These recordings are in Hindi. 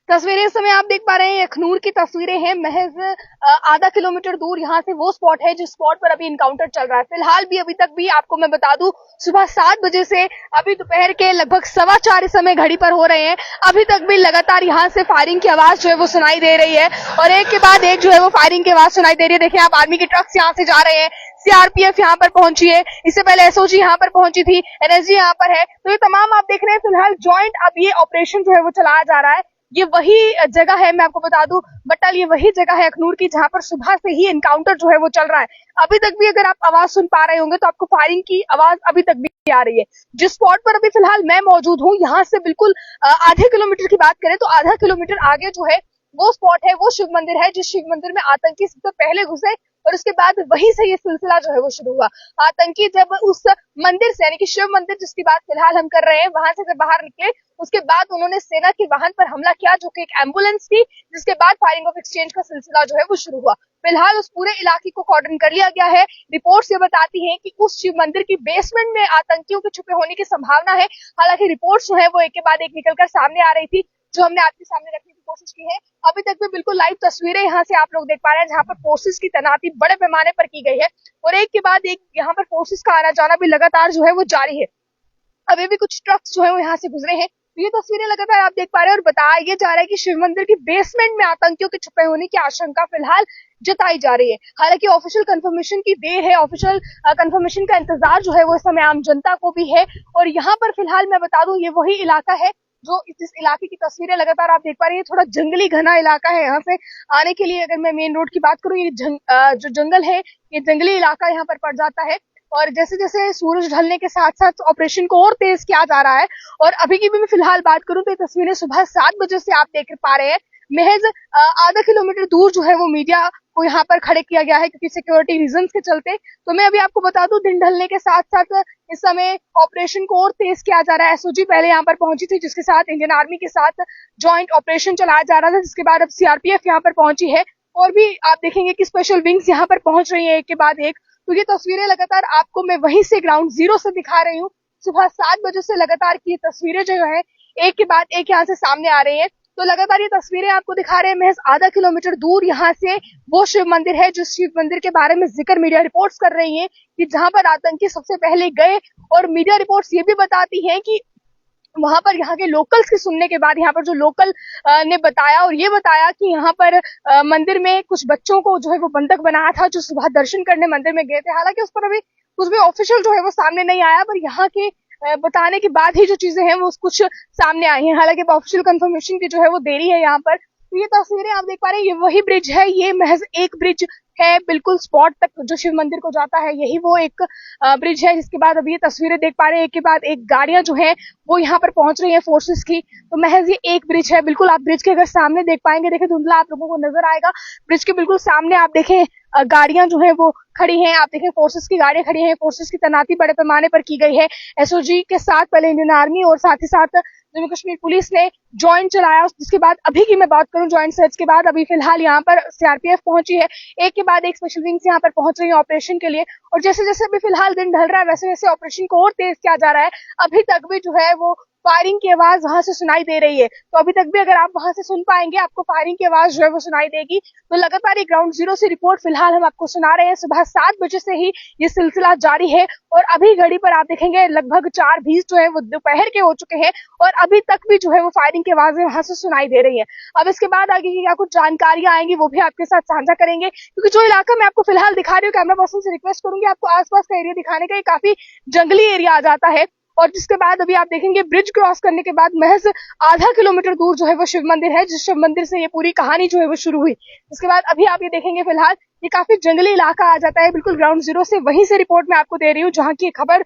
तस्वीरें इस समय आप देख पा रहे हैं, अखनूर की तस्वीरें हैं। महज आधा किलोमीटर दूर यहाँ से वो स्पॉट है जिस स्पॉट पर अभी इनकाउंटर चल रहा है। फिलहाल भी अभी तक भी आपको मैं बता दूं, सुबह 7 बजे से अभी दोपहर के लगभग 4:15 इस समय घड़ी पर हो रहे हैं। अभी तक भी लगातार यहाँ से फायरिंग की आवाज जो है वो सुनाई दे रही है और एक के बाद एक जो है वो फायरिंग की आवाज सुनाई दे रही है। देखिए आप, आर्मी के ट्रक्स यहाँ से जा रहे हैं, सीआरपीएफ यहाँ पर पहुंची है, इससे पहले एसओजी यहाँ पर पहुंची थी, एनएसजी यहाँ पर है। तो ये तमाम आप देख रहे हैं फिलहाल ज्वाइंट अब ये ऑपरेशन जो है वो चलाया जा रहा है। ये वही जगह है, मैं आपको बता दूं बट्टल, ये वही जगह है अखनूर की जहां पर सुबह से ही एनकाउंटर जो है वो चल रहा है। अभी तक भी अगर आप आवाज सुन पा रहे होंगे तो आपको फायरिंग की आवाज अभी तक भी आ रही है। जिस स्पॉट पर अभी फिलहाल मैं मौजूद हूँ, यहाँ से बिल्कुल आधे किलोमीटर की बात करें तो आधा किलोमीटर आगे जो है वो स्पॉट है, वो शिव मंदिर है, जिस शिव मंदिर में आतंकी सबसे पहले घुसे और उसके बाद वहीं से ये सिलसिला जो है वो शुरू हुआ। आतंकी जब उस मंदिर से, यानी कि शिव मंदिर जिसकी बात फिलहाल हम कर रहे हैं, वहां से जब बाहर निकले उसके बाद उन्होंने सेना के वाहन पर हमला किया जो कि एक एम्बुलेंस थी, जिसके बाद फायरिंग ऑफ एक्सचेंज का सिलसिला जो है वो शुरू हुआ। फिलहाल उस पूरे इलाके को कॉर्डन कर लिया गया है। रिपोर्ट्स ये बताती हैं कि उस शिव मंदिर की बेसमेंट में आतंकियों के छुपे होने की संभावना है। हालांकि रिपोर्ट्स जो है वो एक के बाद एक निकलकर सामने आ रही थी, जो हमने आपके सामने रखने की कोशिश की है। अभी तक भी बिल्कुल लाइव तस्वीरें यहाँ से आप लोग देख पा रहे हैं, जहाँ पर फोर्सेस की तैनाती बड़े पैमाने पर की गई है और एक के बाद एक यहाँ पर फोर्सेस का आना जाना भी लगातार जो है वो जारी है। अभी भी कुछ ट्रक्स जो है वो यहाँ से गुजरे हैं। तो ये तस्वीरें लगातार आप देख पा रहे हैं और बताया ये जा रहा है कि शिव मंदिर की बेसमेंट में आतंकियों के छुपे होने की आशंका फिलहाल जताई जा रही है। हालांकि ऑफिशियल कंफर्मेशन की देर है, ऑफिशियल कंफर्मेशन का इंतजार जो है वो इस समय आम जनता को भी है। और यहाँ पर फिलहाल मैं बता दूं, ये वही इलाका है जो इस इलाके की तस्वीरें लगातार आप देख पा रहे हैं। थोड़ा जंगली घना इलाका है। यहाँ से आने के लिए अगर मैं मेन रोड की बात करूँ, ये जो जंगल है, ये जंगली इलाका यहाँ पर पड़ जाता है। और जैसे जैसे सूरज ढलने के साथ साथ ऑपरेशन को और तेज किया जा रहा है। और अभी की भी मैं फिलहाल बात करूं तो ये तस्वीरें सुबह 7 बजे से आप देख पा रहे हैं। महज आधा किलोमीटर दूर जो है वो मीडिया को यहाँ पर खड़े किया गया है क्योंकि सिक्योरिटी रीजंस के चलते। तो मैं अभी आपको बता दूं, दिन ढलने के साथ साथ इस समय ऑपरेशन को और तेज किया जा रहा है। एसओजी पहले यहाँ पर पहुंची थी, जिसके साथ इंडियन आर्मी के साथ ज्वाइंट ऑपरेशन चलाया जा रहा था, जिसके बाद अब सीआरपीएफ यहाँ पर पहुंची है और भी आप देखेंगे कि स्पेशल विंग्स यहाँ पर पहुंच रही है एक के बाद एक। तो ये तस्वीरें लगातार आपको मैं वहीं से ग्राउंड जीरो से दिखा रही हूँ। सुबह 7 बजे से लगातार की तस्वीरें जो है एक के बाद एक यहाँ से सामने आ रही है। तो लगातार ये तस्वीरें आपको दिखा रहे हैं। महज आधा किलोमीटर दूर यहाँ से वो शिव मंदिर है, जिस शिव मंदिर के बारे में जिक्र मीडिया रिपोर्ट्स कर रही है कि जहां पर आतंकी सबसे पहले गए। और मीडिया रिपोर्ट्स ये भी बताती हैं कि वहां पर यहाँ के लोकल्स के सुनने के बाद, यहाँ पर जो लोकल ने बताया और ये बताया कि यहाँ पर मंदिर में कुछ बच्चों को जो है वो बंधक बनाया था, जो सुबह दर्शन करने मंदिर में गए थे। हालांकि उस पर अभी कुछ भी ऑफिशियल जो है वो सामने नहीं आया, पर यहाँ के बताने के बाद ही जो चीजें हैं वो कुछ सामने आई हैं। हालांकि ऑफिशियल कंफर्मेशन की जो है वो देरी है यहाँ पर। तो ये तस्वीरें आप देख पा रहे हैं, ये वही ब्रिज है, ये महज एक ब्रिज है बिल्कुल स्पॉट तक जो शिव मंदिर को जाता है, यही वो एक ब्रिज है। जिसके बाद अभी ये तस्वीरें देख पा रहे हैं, एक के बाद एक गाड़ियां जो है वो यहाँ पर पहुंच रही है फोर्सेस की। तो महज ये एक ब्रिज है, बिल्कुल आप ब्रिज के अगर सामने देख पाएंगे, देखें धुंधला आप लोगों को नजर आएगा, ब्रिज के बिल्कुल सामने आप देखें गाड़ियां जो है वो खड़ी हैं। आप देखें फोर्सेस की गाड़ियां खड़ी हैं, फोर्सेस की तैनाती बड़े पैमाने पर की गई है। एसओजी के साथ पहले इंडियन आर्मी और साथ ही साथ जम्मू कश्मीर पुलिस ने ज्वाइंट चलाया। जिसके बाद अभी की मैं बात करूं, ज्वाइंट सर्च के बाद अभी फिलहाल यहाँ पर सीआरपीएफ पहुंची है, एक के बाद एक स्पेशल विंग्स यहाँ पर पहुंच रही है ऑपरेशन के लिए। और जैसे जैसे अभी फिलहाल दिन ढल रहा है, वैसे वैसे ऑपरेशन को और तेज किया जा रहा है। अभी तक भी जो है वो फायरिंग की आवाज वहां से सुनाई दे रही है। तो अभी तक भी अगर आप वहां से सुन पाएंगे, आपको फायरिंग की आवाज जो है वो सुनाई देगी। तो लगातार ये ग्राउंड जीरो से रिपोर्ट फिलहाल हम आपको सुना रहे हैं। सुबह 7 बजे से ही ये सिलसिला जारी है और अभी घड़ी पर आप देखेंगे लगभग 4:20 जो है वो दोपहर के हो चुके हैं और अभी तक भी जो है वो फायरिंग की आवाजें वहां से सुनाई दे रही है। अब इसके बाद आगे की क्या कुछ जानकारियां आएंगी वो भी आपके साथ साझा करेंगे, क्योंकि जो इलाका मैं आपको फिलहाल दिखा रही हूँ, कैमरा पर्सन से रिक्वेस्ट करूंगी आपको आसपास का एरिया दिखाने का। ये काफी जंगली एरिया आ जाता है और जिसके बाद अभी आप देखेंगे ब्रिज क्रॉस करने के बाद महज आधा किलोमीटर दूर जो है वो शिव मंदिर है, जिस शिव मंदिर से ये पूरी कहानी जो है वो शुरू हुई। इसके बाद अभी आप ये देखेंगे फिलहाल ये काफी जंगली इलाका आ जाता है, बिल्कुल ग्राउंड जीरो से वहीं से रिपोर्ट मैं आपको दे रही हूँ, जहाँ की खबर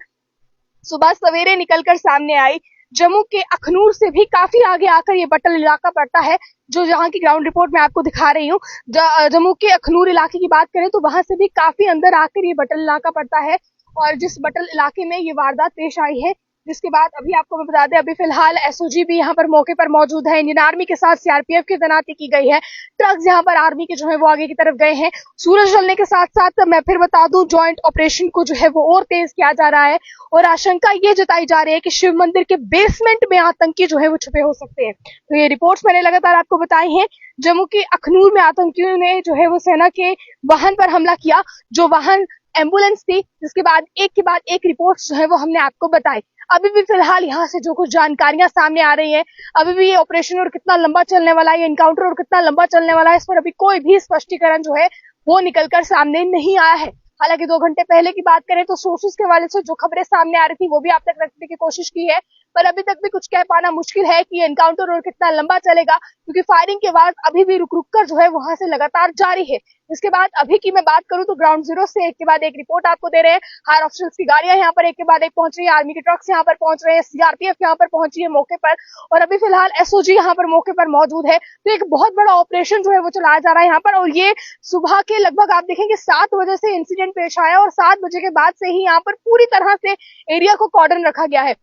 सुबह सवेरे निकलकर सामने आई। जम्मू के अखनूर से भी काफी आगे आकर ये बट्टल इलाका पड़ता है, जो जहाँ की ग्राउंड रिपोर्ट मैं आपको दिखा रही हूँ। जम्मू के अखनूर इलाके की बात करें तो वहां से भी काफी अंदर आकर ये बट्टल इलाका पड़ता है। और जिस बट्टल इलाके में ये वारदात पेश आई है, जिसके बाद अभी आपको मैं बता दें, अभी फिलहाल एसओजी भी यहाँ पर मौके पर मौजूद है। इंडियन आर्मी के साथ सीआरपीएफ की तैनाती की गई है। ट्रक्स यहाँ पर आर्मी के जो है वो आगे की तरफ गए हैं। सूरज ढलने के साथ साथ मैं फिर बता दूं, ज्वाइंट ऑपरेशन को जो है वो और तेज किया जा रहा है और आशंका ये जताई जा रही है कि शिव मंदिर के बेसमेंट में आतंकी जो है वो छुपे हो सकते हैं। तो ये रिपोर्ट्स मैंने लगातार आपको बताई हैं। जम्मू के अखनूर में आतंकियों ने जो है वो सेना के वाहन पर हमला किया, जो वाहन एम्बुलेंस थी, जिसके बाद एक रिपोर्ट जो है वो हमने आपको बताई। अभी भी फिलहाल यहाँ से जो कुछ जानकारियां सामने आ रही है, अभी भी ये ऑपरेशन और कितना लंबा चलने वाला है, ये एनकाउंटर और कितना लंबा चलने वाला है, इस पर अभी कोई भी स्पष्टीकरण जो है वो निकलकर सामने नहीं आया है। हालांकि 2 घंटे पहले की बात करें तो सोर्सेज के हवाले से जो खबरें सामने आ रही थी वो भी आप तक रखने की कोशिश की है, पर अभी तक भी कुछ कह पाना मुश्किल है कि एनकाउंटर और कितना लंबा चलेगा, क्योंकि फायरिंग के बाद अभी भी रुक रुक कर जो है वहां से लगातार जारी है। इसके बाद अभी की मैं बात करूं तो ग्राउंड जीरो से एक के बाद एक रिपोर्ट आपको दे रहे हैं। हायर ऑफिसर्स की गाड़ियां यहाँ पर एक के बाद एक पहुंच रही है, आर्मी के ट्रक्स यहाँ पर पहुंच रहे हैं, सीआरपीएफ यहाँ पर पहुंची है मौके पर, और अभी फिलहाल एसओजी यहाँ पर मौके पर मौजूद है। तो एक बहुत बड़ा ऑपरेशन जो है वो चलाया जा रहा है यहाँ पर, और ये सुबह के लगभग आप देखेंगे 7 बजे से इंसिडेंट पेश आया और 7 बजे के बाद से ही यहाँ पर पूरी तरह से एरिया को कॉर्डन रखा गया है।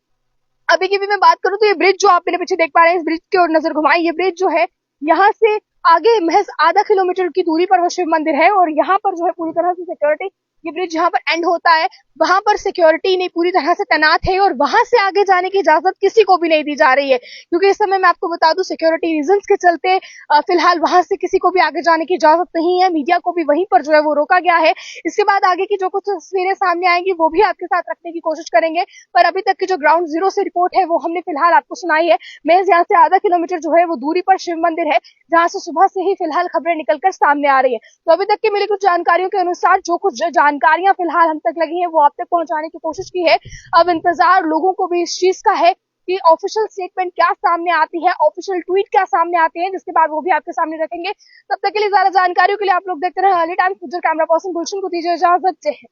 अभी की भी मैं बात करूं तो ये ब्रिज जो आप मेरे पीछे देख पा रहे हैं, इस ब्रिज की ओर नजर घुमाएं। ये ब्रिज जो है यहाँ से आगे महज आधा किलोमीटर की दूरी पर वो शिव मंदिर है और यहाँ पर जो है पूरी तरह से सिक्योरिटी, ये ब्रिज जहाँ पर एंड होता है वहां पर सिक्योरिटी नहीं पूरी तरह से तैनात है और वहां से आगे जाने की इजाजत किसी को भी नहीं दी जा रही है, क्योंकि इस समय मैं आपको बता दूं सिक्योरिटी रीजंस के चलते फिलहाल वहां से किसी को भी आगे जाने की इजाजत नहीं है। मीडिया को भी वहीं पर जो है वो रोका गया है। इसके बाद आगे की जो कुछ तस्वीरें सामने आएंगी वो भी आपके साथ रखने की कोशिश करेंगे, पर अभी तक की जो ग्राउंड जीरो से रिपोर्ट है वो हमने फिलहाल आपको सुनाई है। महज यहाँ से आधा किलोमीटर जो है वो दूरी पर शिव मंदिर है, जहाँ से सुबह से ही फिलहाल खबरें निकलकर सामने आ रही है। तो अभी तक की मिली कुछ जानकारियों के अनुसार जो कुछ जानकारियां फिलहाल हम तक लगी है वो आप तक पहुंचाने की कोशिश की है। अब इंतजार लोगों को भी इस चीज का है कि ऑफिशियल स्टेटमेंट क्या सामने आती है, ऑफिशियल ट्वीट क्या सामने आते हैं, जिसके बाद वो भी आपके सामने रखेंगे। तब तक के लिए ज्यादा जानकारियों के लिए आप लोग देखते रहे अर्ली टाइम्स। कैमरा पर्सन गुलशन को दीजिए इजाजत। जय हिंद।